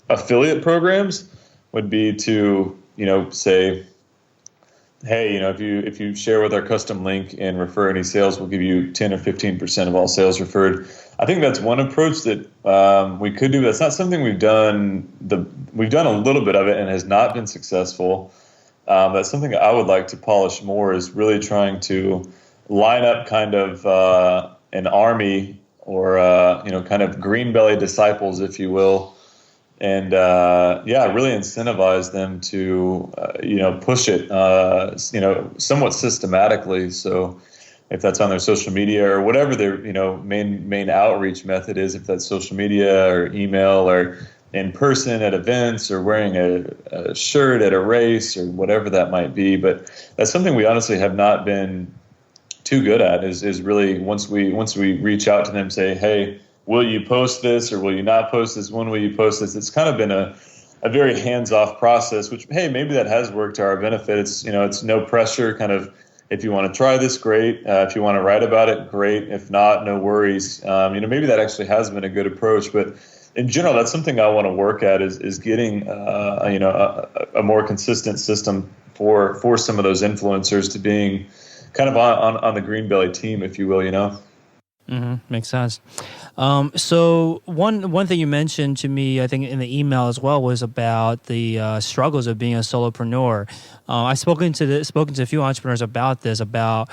B: affiliate programs would be to say, hey, if you share with our custom link and refer any sales, we'll give you 10 or 15% of all sales referred. I think that's one approach that we could do. That's not something we've done. We've done a little bit of it and has not been successful. That's something I would like to polish more, is really trying to line up kind of an army or kind of green belly disciples, if you will, and really incentivize them to push it somewhat systematically. So if that's on their social media or whatever their main outreach method is, if that's social media or email or in person at events or wearing a shirt at a race or whatever that might be. But that's something we honestly have not been too good at, is really once we reach out to them, say, hey, will you post this or will you not post this? When will you post this? It's kind of been a very hands-off process, which, hey, maybe that has worked to our benefit. It's, it's no pressure, kind of, if you want to try this, great. If you want to write about it, great. If not, no worries. Maybe that actually has been a good approach, but in general, that's something I want to work at is getting, a more consistent system for some of those influencers to being kind of on the green belly team, if you will,
A: Mm-hmm. Makes sense. So one thing you mentioned to me, I think in the email as well, was about the struggles of being a solopreneur. I've spoken to a few entrepreneurs about this, about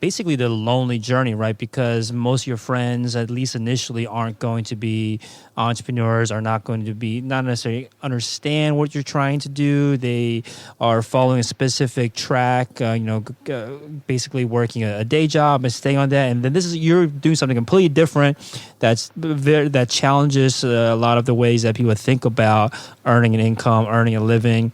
A: basically the lonely journey, right? Because most of your friends, at least initially, aren't going to be entrepreneurs, are not necessarily understand what you're trying to do. They are following a specific track, basically working a day job and staying on that. And then you're doing something completely different that challenges a lot of the ways that people think about earning an income, earning a living.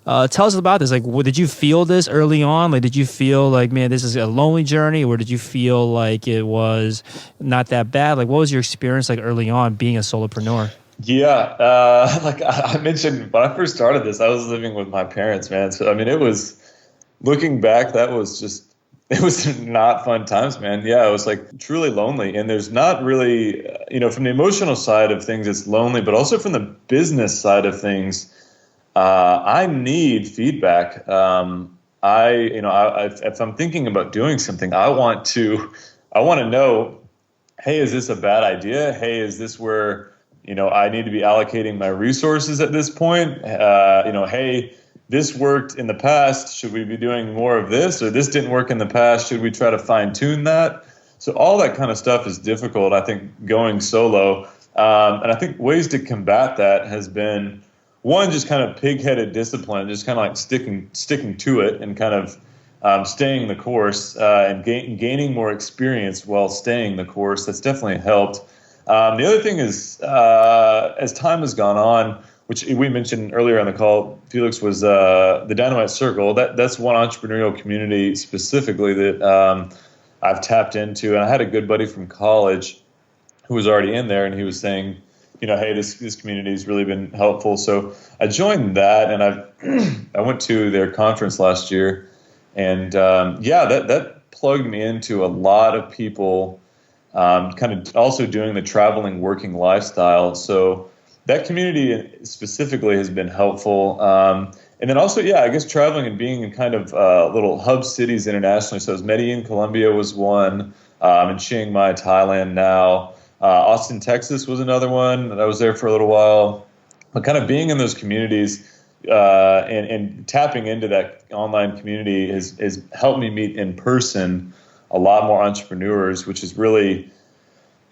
A: Tell us about this. Like, did you feel this early on? Like, did you feel like, man, this is a lonely journey, or did you feel like it was not that bad? Like, what was your experience like early on being a solopreneur?
B: Yeah, like I mentioned, when I first started this, I was living with my parents, man. So, I mean, it was, looking back, it was not fun times, man. Yeah, it was like truly lonely. And there's not really, from the emotional side of things, it's lonely, but also from the business side of things, I need feedback. If I'm thinking about doing something, I want to know, hey, is this a bad idea? Hey, is this where, I need to be allocating my resources at this point? Hey, this worked in the past. Should we be doing more of this? Or this didn't work in the past. Should we try to fine tune that? So all that kind of stuff is difficult, I think, going solo. And I think ways to combat that has been, one, just kind of pig-headed discipline, just kind of like sticking to it and kind of staying the course and gaining more experience while staying the course. That's definitely helped. The other thing is, as time has gone on, which we mentioned earlier on the call, Felix, was the Dynamite Circle. That's one entrepreneurial community specifically that I've tapped into. And I had a good buddy from college who was already in there, and he was saying, hey, this community has really been helpful. So I joined that, and I went to their conference last year, and that plugged me into a lot of people, kind of also doing the traveling, working lifestyle. So that community specifically has been helpful. And then also, I guess traveling and being in kind of little hub cities internationally. So Medellin, Colombia was one, in Chiang Mai, Thailand now. Austin, Texas was another one. I was there for a little while. But kind of being in those communities and tapping into that online community has helped me meet in person a lot more entrepreneurs, which has really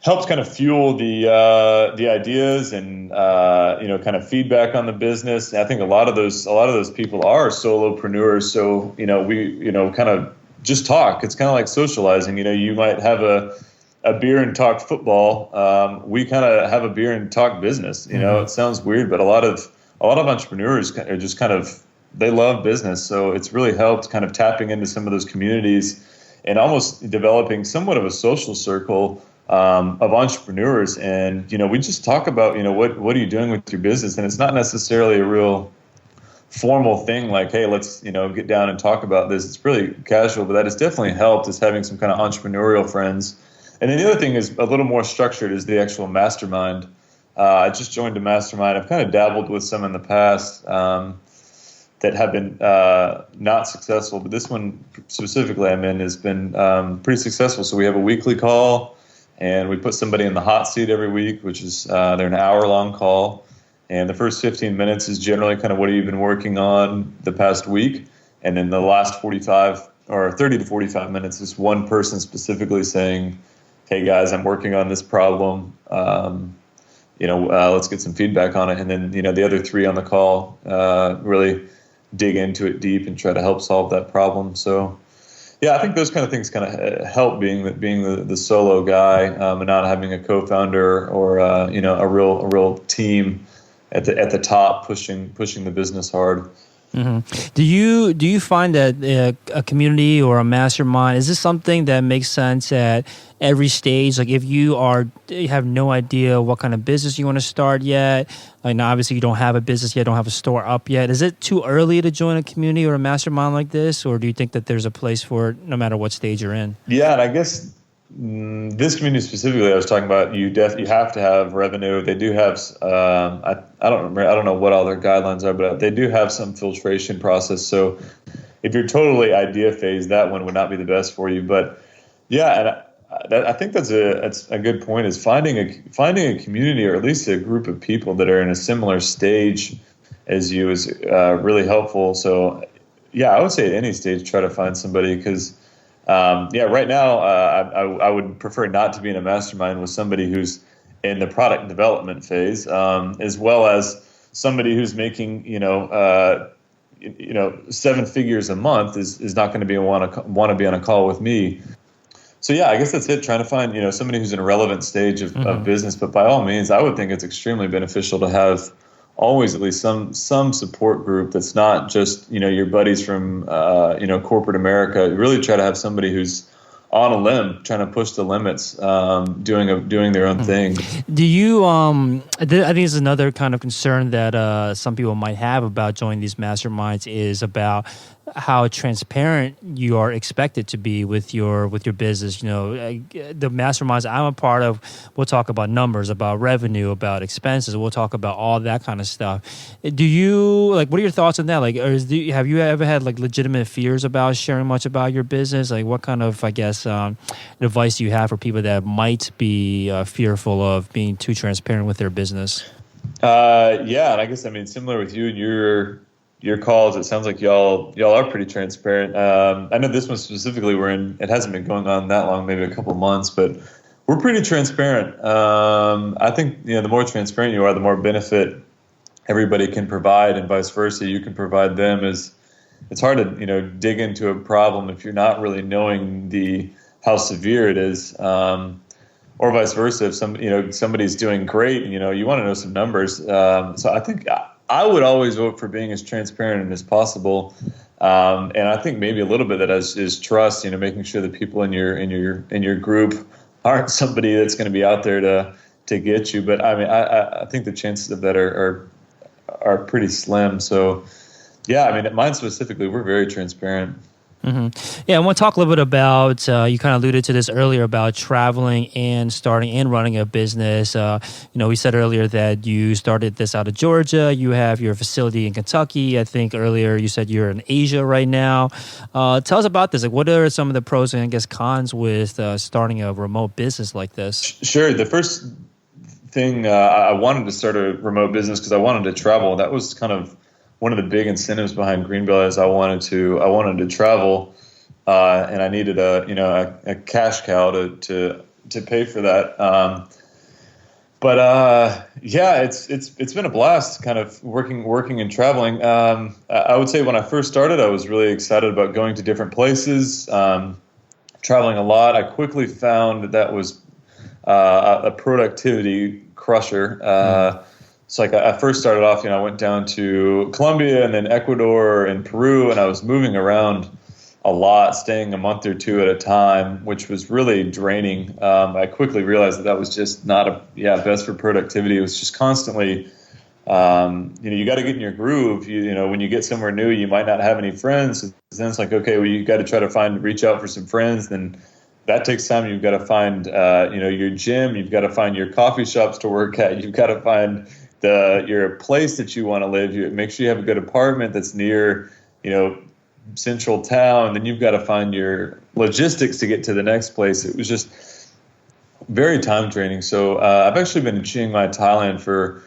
B: helped kind of fuel the ideas and kind of feedback on the business. And I think a lot of those people are solopreneurs. So we kind of just talk. It's kind of like socializing. You might have a beer and talk football. We kind of have a beer and talk business. It sounds weird, but a lot of entrepreneurs are just kind of, they love business. So it's really helped kind of tapping into some of those communities and almost developing somewhat of a social circle of entrepreneurs. And we just talk about what are you doing with your business, and it's not necessarily a real formal thing like, hey, let's, get down and talk about this. It's really casual, but that has definitely helped, is having some kind of entrepreneurial friends. And then the other thing is a little more structured, is the actual mastermind. I just joined a mastermind. I've kind of dabbled with some in the past that have been not successful, but this one specifically I'm in has been pretty successful. So we have a weekly call, and we put somebody in the hot seat every week, which is they're an hour-long call. And the first 15 minutes is generally kind of what have you been working on the past week. And then the last 45 or 30 to 45 minutes is one person specifically saying, hey, guys, I'm working on this problem. Let's get some feedback on it. And then, the other three on the call really dig into it deep and try to help solve that problem. So, yeah, I think those kind of things kind of help being the solo guy and not having a co-founder or a real team at the top pushing the business hard.
A: Mm-hmm. Do you find that a community or a mastermind, is this something that makes sense at every stage? Like if you have no idea what kind of business you want to start yet, like now obviously you don't have a business yet, don't have a store up yet. Is it too early to join a community or a mastermind like this, or do you think that there's a place for it no matter what stage you're in?
B: Yeah, and I guess this community specifically, I was talking about, you have to have revenue. They do have, I don't know what all their guidelines are, but they do have some filtration process. So if you're totally idea phase, that one would not be the best for you. But yeah, and I think that's a good point, is finding a community, or at least a group of people that are in a similar stage as you, is really helpful. So yeah, I would say at any stage, try to find somebody, because right now, I would prefer not to be in a mastermind with somebody who's in the product development phase, as well as somebody who's making, 7 figures a month is not going to want to be on a call with me. So yeah, I guess that's it. Trying to find, somebody who's in a relevant stage of business. But by all means, I would think it's extremely beneficial to have always at least some support group that's not just your buddies from corporate America. Really try to have somebody who's on a limb, trying to push the limits, doing their own thing.
A: Do you? I think it's another kind of concern that some people might have about joining these masterminds, is about how transparent you are expected to be with your business. The masterminds I'm a part of, we'll talk about numbers, about revenue, about expenses. We'll talk about all that kind of stuff. Do you what are your thoughts on that? Have you ever had legitimate fears about sharing much about your business? What kind of, I guess, advice do you have for people that might be fearful of being too transparent with their business?
B: Yeah, and I guess similar with you and your calls, it sounds like y'all are pretty transparent. I know this one specifically it hasn't been going on that long, maybe a couple months, but we're pretty transparent. I think the more transparent you are, the more benefit everybody can provide, and vice versa. You can provide them. It's hard to dig into a problem if you're not really knowing how severe it is, or vice versa. If somebody's doing great, you want to know some numbers. So I think I would always vote for being as transparent as possible, and I think maybe a little bit that is trust. Making sure that people in your group aren't somebody that's going to be out there to get you. But I think the chances of that are pretty slim. So yeah, mine specifically, we're very transparent.
A: Mm-hmm. Yeah, I want to talk a little bit about, you kind of alluded to this earlier, about traveling and starting and running a business. We said earlier that you started this out of Georgia. You have your facility in Kentucky. I think earlier you said you're in Asia right now. Tell us about this. What are some of the pros and, I guess, cons with starting a remote business like this? Sure.
B: The first thing, I wanted to start a remote business because I wanted to travel. That was kind of one of the big incentives behind Greenbelt, is I wanted to travel, and I needed a cash cow to pay for that. It's been a blast, kind of working and traveling. I would say when I first started, I was really excited about going to different places, traveling a lot. I quickly found that was a productivity crusher. So I first started off, I went down to Colombia and then Ecuador and Peru, and I was moving around a lot, staying a month or two at a time, which was really draining. I quickly realized that was just not best for productivity. It was just constantly You got to get in your groove. When you get somewhere new, you might not have any friends. Then it's like, okay, well, you got to try to reach out for some friends. Then that takes time. You've got to find, your gym. You've got to find your coffee shops to work at. You've got to find your place that you want to live. Make sure you have a good apartment that's near, central town. Then you've got to find your logistics to get to the next place. It was just very time draining. So I've actually been in Chiang Mai, Thailand for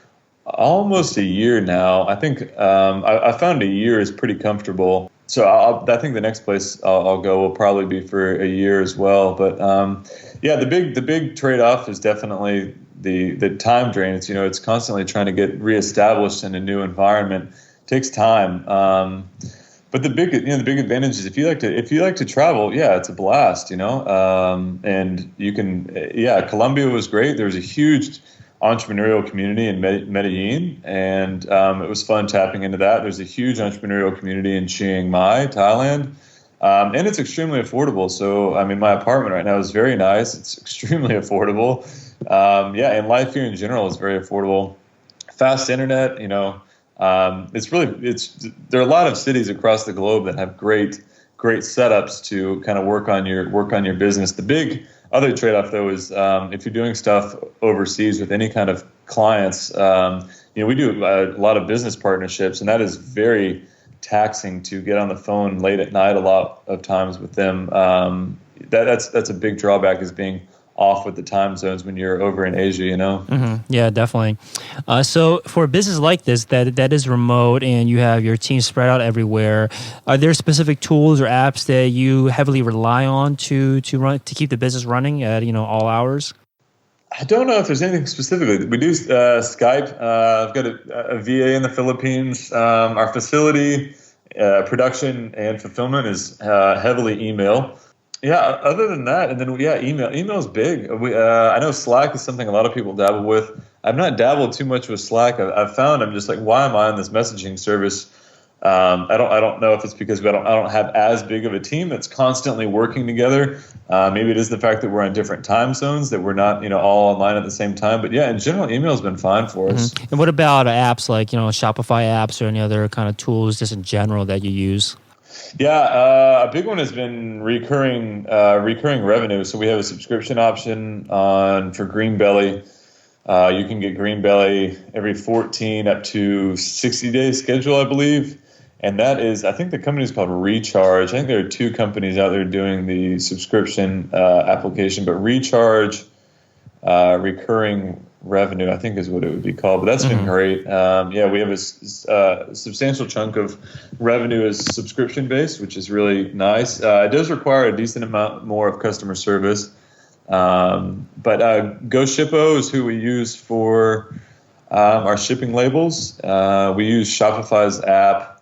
B: almost a year now. I think I found a year is pretty comfortable. So I think the next place I'll go will probably be for a year as well. But the big trade-off is definitely the time drain. It's constantly trying to get reestablished in a new environment. It takes time. But the big advantage is if you like to travel, it's a blast, and you can, Colombia was great. There was a huge entrepreneurial community in Medellin, and it was fun tapping into that. There's a huge entrepreneurial community in Chiang Mai, Thailand, and it's extremely affordable. So, my apartment right now is very nice. It's extremely affordable. And life here in general is very affordable. Fast internet, there are a lot of cities across the globe that have great setups to kind of work on your business. The big other trade-off, though, is if you're doing stuff overseas with any kind of clients, we do a lot of business partnerships, and that is very taxing to get on the phone late at night a lot of times with them. That's a big drawback, is being off with the time zones when you're over in Asia,
A: Mm-hmm. Yeah, definitely. So for a business like this that is remote and you have your team spread out everywhere, are there specific tools or apps that you heavily rely on to keep the business running at all hours?
B: I don't know if there's anything specifically. We do Skype. I've got a VA in the Philippines. Our facility, production and fulfillment is heavily email. Yeah, other than that, and then email. Email is big. I know Slack is something a lot of people dabble with. I've not dabbled too much with Slack. I've found I'm just like, why am I on this messaging service? I don't know if it's because I don't have as big of a team that's constantly working together. Maybe it is the fact that we're on different time zones, that we're not all online at the same time. But in general, email has been fine for us.
A: Mm-hmm. And what about apps like Shopify apps or any other kind of tools just in general that you use?
B: Yeah, a big one has been recurring revenue. So we have a subscription option for Greenbelly. You can get Greenbelly every 14 up to 60 day schedule, I believe. And that is, I think the company is called Recharge. I think there are two companies out there doing the subscription application, but Recharge recurring revenue, I think is what it would be called. But that's been great. We have a substantial chunk of revenue is subscription based, which is really nice. It does require a decent amount more of customer service. But GoShippo is who we use for our shipping labels. We use Shopify's app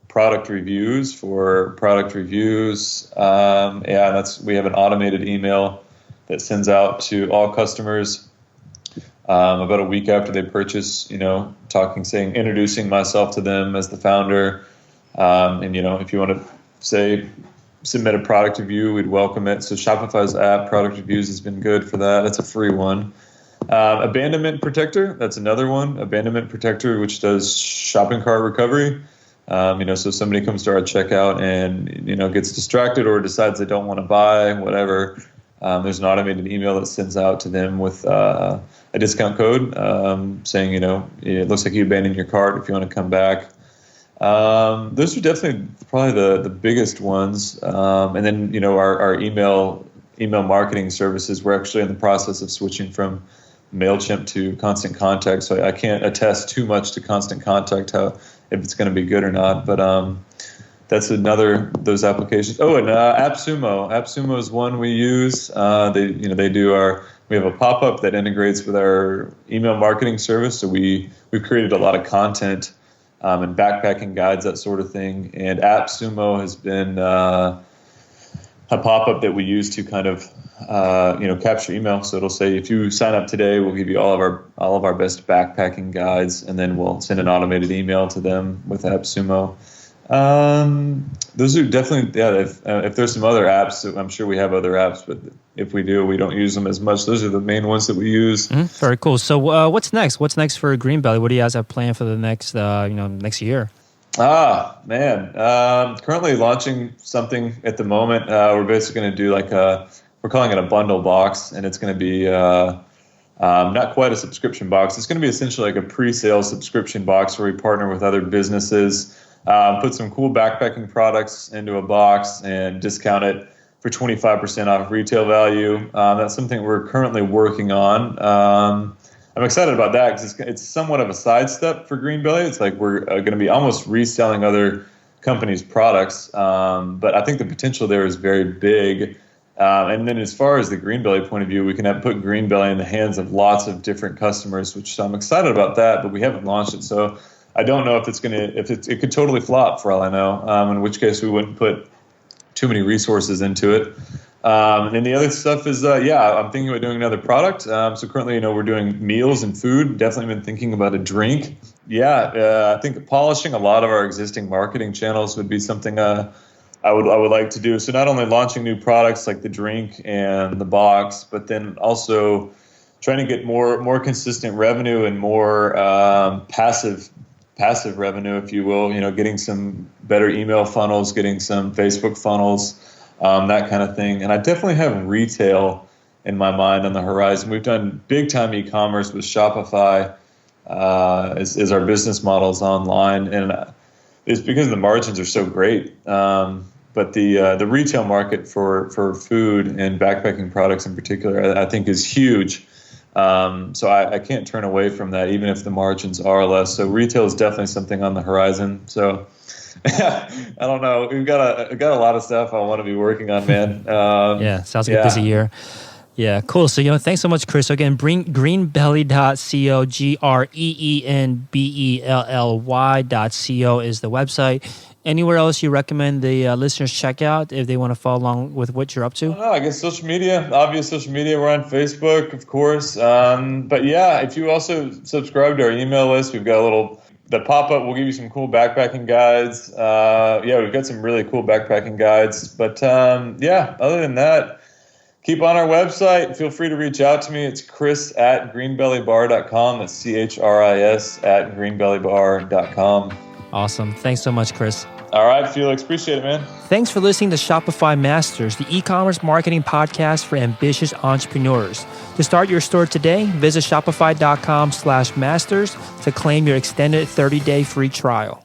B: product reviews for product reviews. We have an automated email that sends out to all customers about a week after they purchase, introducing myself to them as the founder. If you want to submit a product review, we'd welcome it. So Shopify's app product reviews has been good for that. That's a free one. Abandonment Protector, that's another one. Abandonment Protector, which does shopping cart recovery. So somebody comes to our checkout and, gets distracted or decides they don't want to buy, whatever. There's an automated email that sends out to them with a discount code saying, it looks like you abandoned your cart if you want to come back. Those are definitely probably the biggest ones. And then, our email marketing services, we're actually in the process of switching from MailChimp to Constant Contact. So I can't attest too much to Constant Contact, if it's going to be good or not. But that's those applications. Oh, and AppSumo. AppSumo is one we use. We have a pop-up that integrates with our email marketing service. So we've created a lot of content and backpacking guides, that sort of thing. And AppSumo has been a pop-up that we use to kind of capture email. So it'll say, if you sign up today, we'll give you all of our best backpacking guides, and then we'll send an automated email to them with AppSumo. Those are definitely, yeah. If there's some other apps, I'm sure we have other apps, but if we do, we don't use them as much. Those are the main ones that we use.
A: Very cool. So, what's next? What's next for Greenbelly? What do you guys have planned for the next, next year?
B: Man. Currently launching something at the moment. We're basically going to do we're calling it a bundle box, and it's going to be not quite a subscription box. It's going to be essentially like a pre-sale subscription box where we partner with other businesses, put some cool backpacking products into a box and discount it for 25% off retail value. That's something we're currently working on. I'm excited about that because it's somewhat of a sidestep for Greenbelly. It's like we're going to be almost reselling other companies' products, but I think the potential there is very big. And then as far as the Greenbelly point of view, we can put Greenbelly in the hands of lots of different customers, which I'm excited about that, but we haven't launched it. So I don't know if it could totally flop for all I know, in which case we wouldn't put too many resources into it. And then the other stuff is, I'm thinking about doing another product. So currently, we're doing meals and food. Definitely been thinking about a drink. I think polishing a lot of our existing marketing channels would be something I would like to do. So not only launching new products like the drink and the box, but then also trying to get more consistent revenue and more passive revenue, if you will. Getting some better email funnels, getting some Facebook funnels. That kind of thing. And I definitely have retail in my mind on the horizon. We've done big time e-commerce with Shopify as our business models online. And it's because the margins are so great. But the retail market for food and backpacking products in particular, I think is huge. So I can't turn away from that, even if the margins are less. So retail is definitely something on the horizon. So I don't know. We've got a lot of stuff I want to be working on, man.
A: Sounds like a busy year. Yeah, cool. So, thanks so much, Chris. So again, greenbelly.co, greenbelly.co is the website. Anywhere else you recommend the listeners check out if they want to follow along with what you're up to?
B: I guess social media, obvious social media. We're on Facebook, of course. But if you also subscribe to our email list, we've got the pop-up will give you some cool backpacking guides. We've got some really cool backpacking guides. But other than that, keep on our website. Feel free to reach out to me. It's chris@greenbellybar.com. That's CHRIS@greenbellybar.com.
A: Awesome. Thanks so much, Chris.
B: All right, Felix. Appreciate it, man.
A: Thanks for listening to Shopify Masters, the e-commerce marketing podcast for ambitious entrepreneurs. To start your store today, visit shopify.com/masters to claim your extended 30-day free trial.